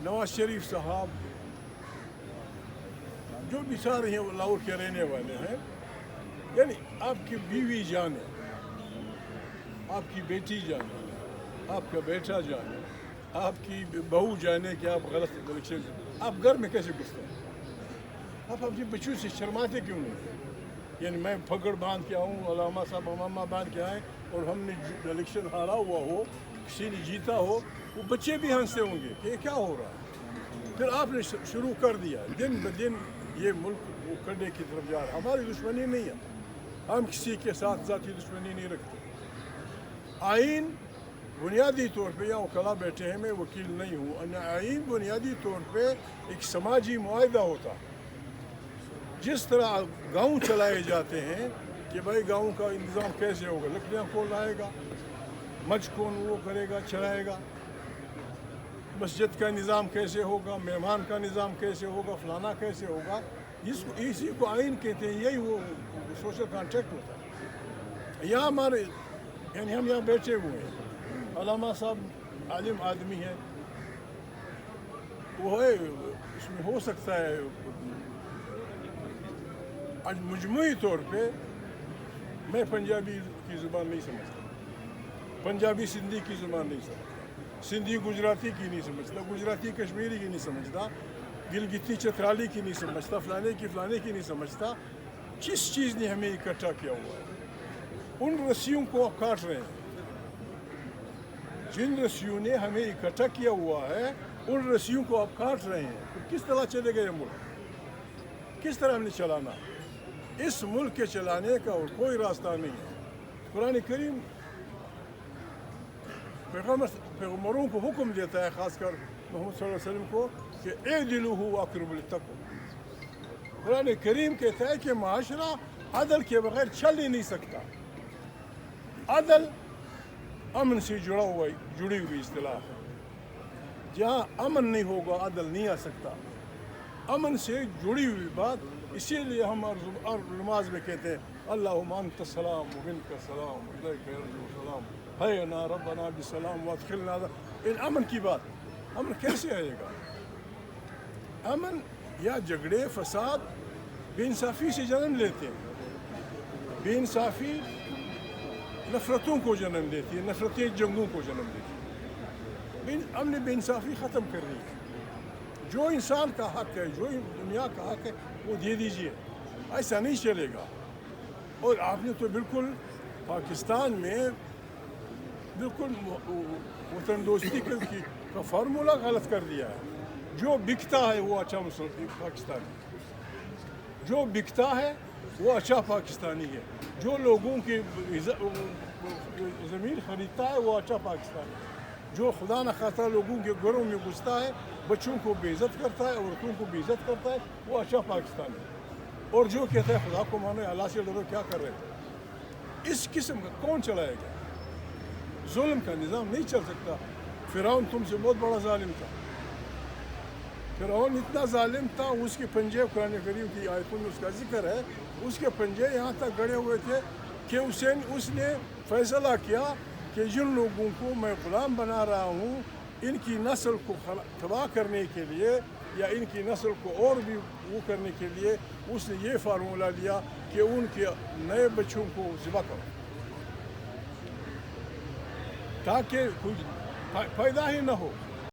नवाज शरीफ साहब जो भी सारे हैं वो लाहौर के रहने वाले हैं, यानी आपकी बीवी जाने, आपकी बेटी जाने, आपका बेटा जाने, आपकी बहू जाने कि आप गलत इलेक्शन, आप घर में कैसे घुसते हैं? आप अपने बच्चों से शर्माते क्यों नहीं? यानी मैं फगड़ बांध के आऊँ, अलामा साहब अमामा बांध के आए और हमने इलेक्शन हारा हुआ हो, किसी ने जीता हो, वो बच्चे भी हंसते होंगे कि ये क्या हो रहा है। फिर आपने शुरू कर दिया, दिन ब दिन ये मुल्क वो करने की तरफ जा रहा है। हमारी दुश्मनी नहीं है, हम किसी के साथ ज़ाती दुश्मनी नहीं रखते। आइन बुनियादी तौर पे, या वकला बैठे हैं, मैं वकील नहीं हूँ, आइन बुनियादी तौर पे एक समाजी मुआहदा होता है। जिस तरह गांव चलाए जाते हैं कि भाई गांव का इंतज़ाम कैसे होगा, लकड़ियाँ कौन लाएगा, मज कौन वो करेगा चलाएगा, मस्जिद का निज़ाम कैसे होगा, मेहमान का निज़ाम कैसे होगा, फलाना कैसे होगा, इसी को आइन कहते हैं। यही वो सोशल कॉन्ट्रैक्ट होता है। यहाँ हमारे यानी हम यहाँ बैठे हुए हैं, अलामा साहब आलिम आदमी है, वो है, उसमें हो सकता है आज मजमूई तौर पे मैं पंजाबी की ज़ुबान नहीं समझता, पंजाबी सिंधी की ज़ुबान नहीं समझता, सिंधी गुजराती की नहीं समझता, गुजराती कश्मीरी की नहीं समझता, गिलगिती चतराली की नहीं समझता, फलाने की नहीं समझता। किस चीज़ ने हमें इकट्ठा किया हुआ है? उन रस्सियों को आप काट रहे हैं, जिन रस्सियों ने हमें इकट्ठा किया हुआ है, उन रस्सियों को आप काट रहे हैं। तो किस तरह चलेगा ये मुल्क? किस तरह हमने चलाना? इस मुल्क के चलाने का और कोई रास्ता नहीं है। कुरान करीम पैगम्बरों को हुक्म देता है, ख़ासकर मोहम्मद सल्लल्लाहु अलैहि वसल्लम को, कि इअदिलू अक़रबु लित्तक़वा। कुरान करीम कहता है कि माशरा अदल के बगैर चल ही नहीं सकता। अदल अमन से जुड़ी हुई इस्तिलाह है। जहाँ अमन नहीं होगा अदल नहीं आ सकता। अमन से जुड़ी हुई बात, इसीलिए हम नमाज में कहते हैं अल्लाहुम्मा अंता सलाम व मिनका सलाम व इलैका यरजिउ सलाम हयना रब्बना बिसलाम वअदखिलना। इन अमन की बात, अमन कैसे आएगा? अमन या झगड़े फसाद बेइंसाफ़ी से जन्म लेते हैं। बेइंसाफ़ी नफ़रतों को जन्म देती है, नफ़रतें जंगों को जन्म देती है। हमने बेइंसाफ़ी ख़त्म करनी है। जो इंसान का हक है, जो दुनिया का हक है, वो दे दीजिए। ऐसा नहीं चलेगा। और आपने तो बिल्कुल पाकिस्तान में बिल्कुल वतन दोस्ती का फार्मूला गलत कर दिया है। जो बिकता है वो अच्छा पाकिस्तानी, जो बिकता है वो अच्छा पाकिस्तानी है। जो लोगों की ज़मीन ख़रीदता है वो अच्छा पाकिस्तानी है। जो खुदा न खास्ता लोगों के घरों में घुसता है, बच्चों को बेइज्जत करता है, औरतों को बेइज्जत करता है, वो अच्छा पाकिस्तानी है। और जो कहता है खुदा को मानो, अल्लाह से डरो, क्या कर रहे थे? इस किस्म का कौन चलाएगा? जुल्म का निज़ाम नहीं चल सकता। फ़िरौन तुमसे बहुत बड़ा जालिम था। फ़िरौन इतना जालिम था, उसके पंजे कुरान करीम की आयतों में उसका जिक्र है, उसके पंजे यहाँ तक गड़े हुए थे कि उसने फैसला किया कि जिन लोगों को मैं ग़ुलाम बना रहा हूँ, इनकी नस्ल को तबाह करने के लिए या इनकी नस्ल को और भी वो करने के लिए उसने ये फार्मूला लिया कि उनके नए बच्चों को ज़िबा करो, ताकि कोई फ़ायदा ही ना हो।